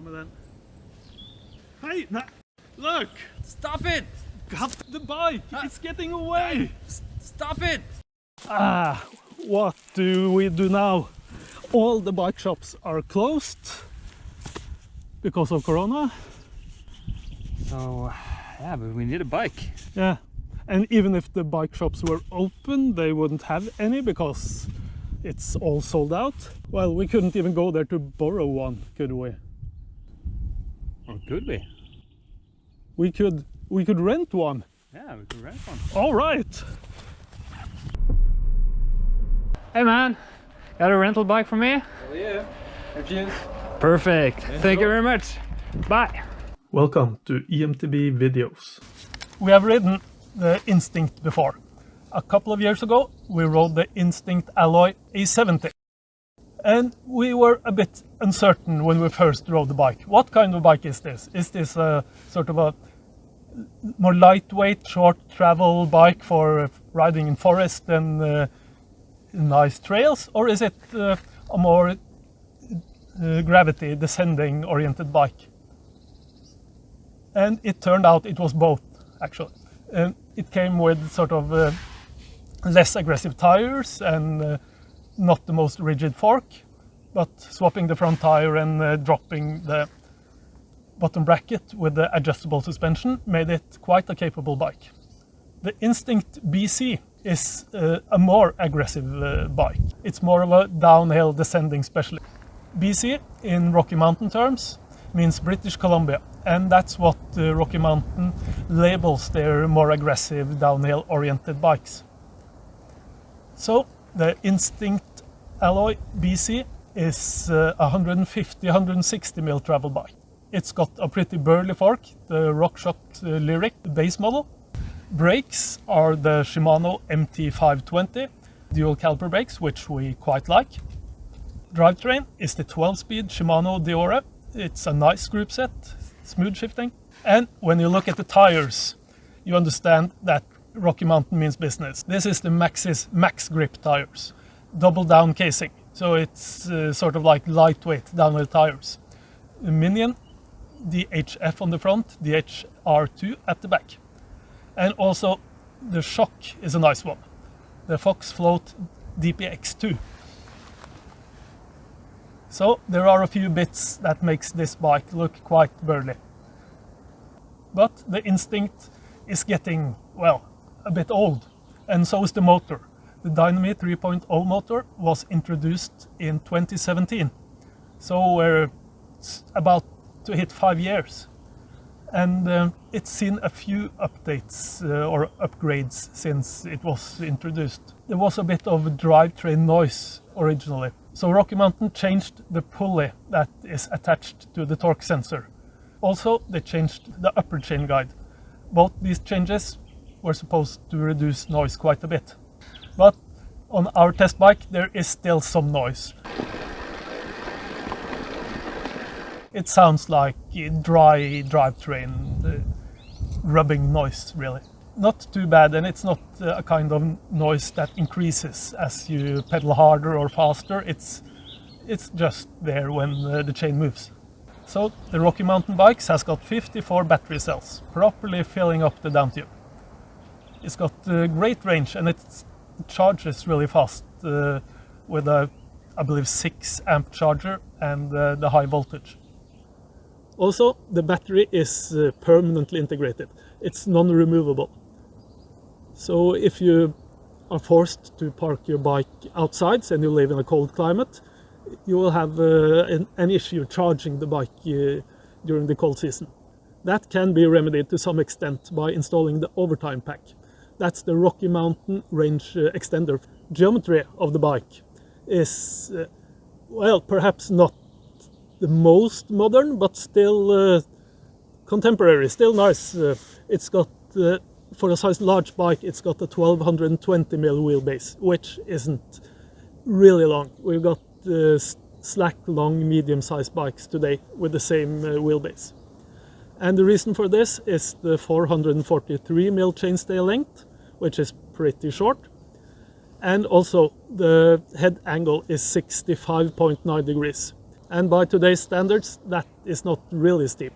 camera then. Hey, look! Stop it! Got the bike! It's getting away! Stop it! What do we do now? All the bike shops are closed because of Corona. So, yeah, but we need a bike. Yeah, and even if the bike shops were open, they wouldn't have any because it's all sold out. Well, we couldn't even go there to borrow one, could we? Or could we? We could rent one. Yeah, we could rent one. All right. Hey man, got a rental bike for me? Oh yeah, cheers. Perfect. Thank you very much. Bye. Welcome to EMTB videos. We have ridden the Instinct before. A couple of years ago, we rode the Instinct Alloy A70. And we were a bit uncertain when we first rode the bike. What kind of bike is this? Is this a sort of a more lightweight, short travel bike for riding in forest and nice trails? Or is it a more gravity descending oriented bike? And it turned out it was both, actually. It came with sort of less aggressive tires and not the most rigid fork, but swapping the front tire and dropping the bottom bracket with the adjustable suspension made it quite a capable bike. The Instinct BC is a more aggressive bike. It's more of a downhill descending specialist. BC in Rocky Mountain terms means British Columbia, and that's what Rocky Mountain labels their more aggressive downhill oriented bikes. So the Instinct Alloy BC is 150-160 mil travel bike. It's got a pretty burly fork, the RockShox Lyric base model. Brakes are the Shimano MT520 dual caliper brakes, which we quite like. Drivetrain is the 12-speed Shimano Deore. It's a nice group set, smooth shifting. And when you look at the tires, you understand that Rocky Mountain means business. This is the Maxxis Max Grip tires, double down casing. So it's sort of like lightweight downhill tires. The Minion, DHF on the front, DHR2 at the back. And also the shock is a nice one. The Fox Float DPX2. So there are a few bits that makes this bike look quite burly. But the Instinct is getting, well, a bit old, and so is the motor. The Dynami 3.0 motor was introduced in 2017, so we're about to hit 5 years. And it's seen a few updates or upgrades since it was introduced. There was a bit of drivetrain noise originally, so Rocky Mountain changed the pulley that is attached to the torque sensor. Also, they changed the upper chain guide. Both these changes were supposed to reduce noise quite a bit. But on our test bike, there is still some noise. It sounds like a dry drivetrain rubbing noise, really. Not too bad, and it's not a kind of noise that increases as you pedal harder or faster. It's just there when the chain moves. So the Rocky Mountain bikes has got 54 battery cells, properly filling up the down tube. It's got great range, and it charges really fast with a, I believe, 6 amp charger and the high voltage. Also, the battery is permanently integrated. It's non-removable. So if you are forced to park your bike outside and you live in a cold climate, you will have an issue charging the bike during the cold season. That can be remedied to some extent by installing the overtime pack. That's the Rocky Mountain range extender. Geometry of the bike is, well, perhaps not the most modern, but still contemporary, still nice. It's got, for a size large bike, it's got a 1220 mm wheelbase, which isn't really long. We've got slack long medium-sized bikes today with the same wheelbase. And the reason for this is the 443 mm chainstay length, which is pretty short. And also the head angle is 65.9 degrees. and by today's standards that is not really steep.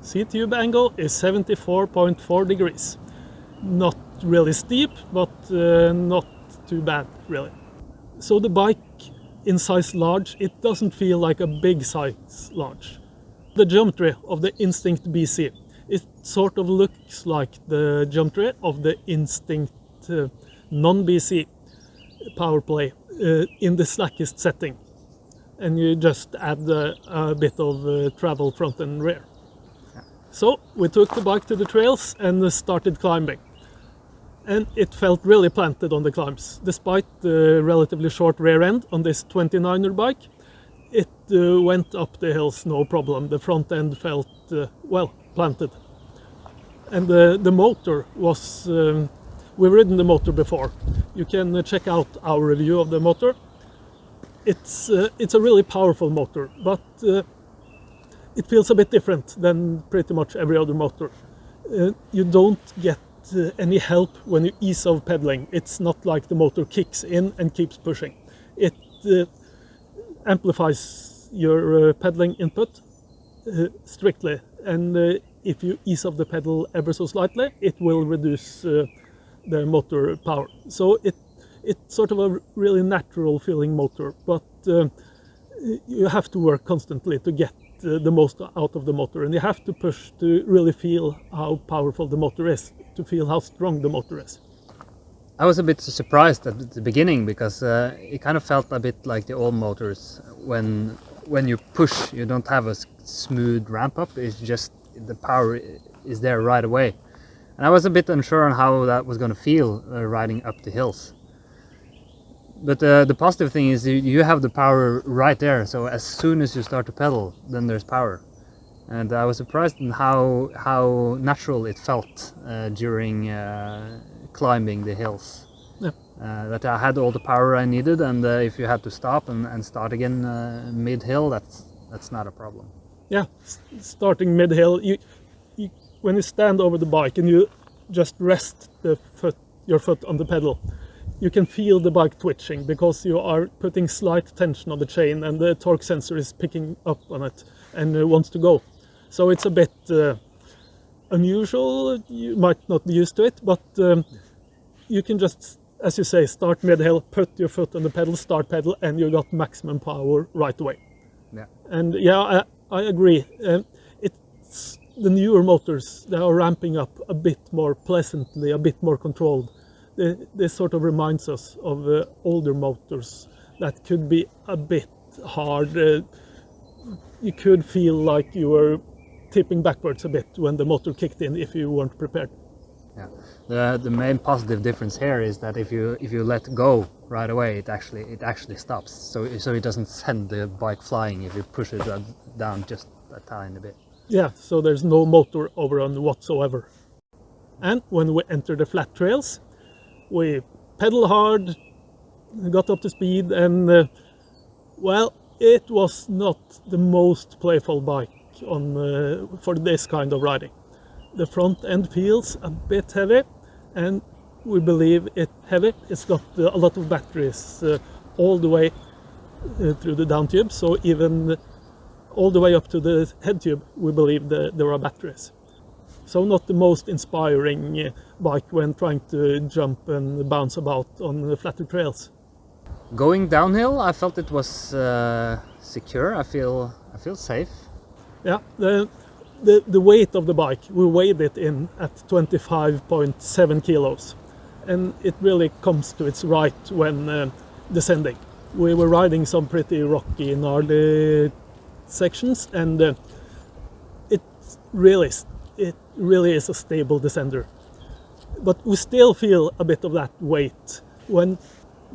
C-tube angle is 74.4 degrees. Not really steep, but not too bad really. So the bike in size large, it doesn't feel like a big size large. The geometry of the Instinct BC, it sort of looks like the geometry of the Instinct non-BC Powerplay in the slackest setting. And you just add a bit of travel front and rear. So we took the bike to the trails and started climbing. And it felt really planted on the climbs. Despite the relatively short rear end on this 29er bike, it went up the hills no problem. The front end felt, well, planted. And the motor was, we've ridden the motor before. You can check out our review of the motor. It's a really powerful motor, but it feels a bit different than pretty much every other motor. You don't get any help when you ease off pedaling. It's not like the motor kicks in and keeps pushing. It amplifies your pedaling input strictly, and if you ease off the pedal ever so slightly, it will reduce the motor power. So it's sort of a really natural feeling motor, but you have to work constantly to get the most out of the motor, and you have to push to really feel how powerful the motor is, to feel how strong the motor is. I was a bit surprised at the beginning because it kind of felt a bit like the old motors. When you push, you don't have a smooth ramp up. It's just the power is there right away, and I was a bit unsure on how that was going to feel riding up the hills. But the positive thing is you have the power right there, so as soon as you start to pedal, then there's power. And I was surprised in how natural it felt during climbing the hills. Yeah. That I had all the power I needed, and if you had to stop and start again mid-hill, that's not a problem. Yeah, starting mid-hill, when you stand over the bike and you just rest your foot on the pedal, you can feel the bike twitching because you are putting slight tension on the chain and the torque sensor is picking up on it and wants to go. So it's a bit unusual, you might not be used to it, but you can just, as you say, start mid-hill, put your foot on the pedal, start pedal, and you got maximum power right away. Yeah. And yeah, I agree. It's the newer motors, they are ramping up a bit more pleasantly, a bit more controlled. This sort of reminds us of older motors that could be a bit hard. You could feel like you were tipping backwards a bit when the motor kicked in if you weren't prepared. Yeah, the main positive difference here is that if you let go right away, it actually stops. So it doesn't send the bike flying if you push it down just a tiny bit. Yeah, so there's no motor overrun whatsoever. And when we enter the flat trails, we pedal hard, got up to speed, and well, it was not the most playful bike for this kind of riding. The front end feels a bit heavy, and we believe it's heavy. It's got a lot of batteries all the way through the down tube, so even all the way up to the head tube, we believe there are batteries. So not the most inspiring bike when trying to jump and bounce about on the flatter trails. Going downhill, I felt it was secure. I feel safe. Yeah, the weight of the bike, we weighed it in at 25.7 kilos, and it really comes to its right when descending. We were riding some pretty rocky, gnarly sections, and it really is a stable descender. But we still feel a bit of that weight when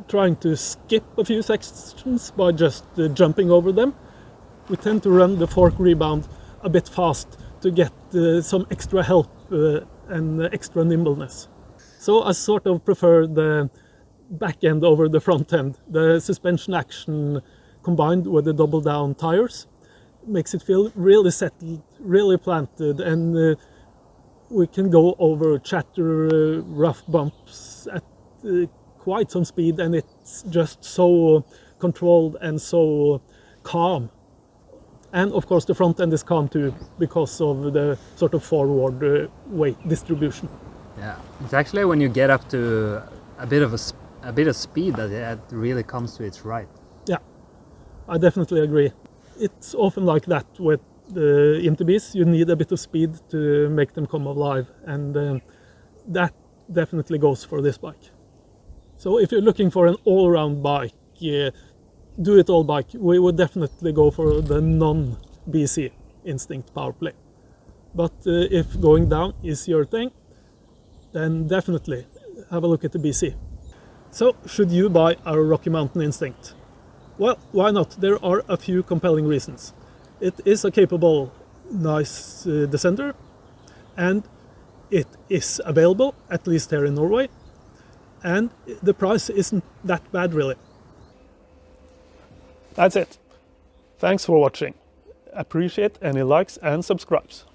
trying to skip a few sections by just jumping over them. We tend to run the fork rebound a bit fast to get some extra help and extra nimbleness. So I sort of prefer the back end over the front end. The suspension action combined with the double down tires makes it feel really settled, really planted, and we can go over chatter, rough bumps at quite some speed, and it's just so controlled and so calm. And of course the front end is calm too because of the sort of forward weight distribution. Yeah, it's actually when you get up to a bit of speed that it really comes to its right. Yeah, I definitely agree. It's often like that with the EMTBs. You need a bit of speed to make them come alive, and that definitely goes for this bike. So if you're looking for an all-around bike, do-it-all bike, we would definitely go for the non-BC Instinct Powerplay. But if going down is your thing, then definitely have a look at the BC. So should you buy our Rocky Mountain Instinct? Well, why not? There are a few compelling reasons. It is a capable, nice descender, and it is available, at least here in Norway, and the price isn't that bad really. That's it. Thanks for watching. Appreciate any likes and subscribes.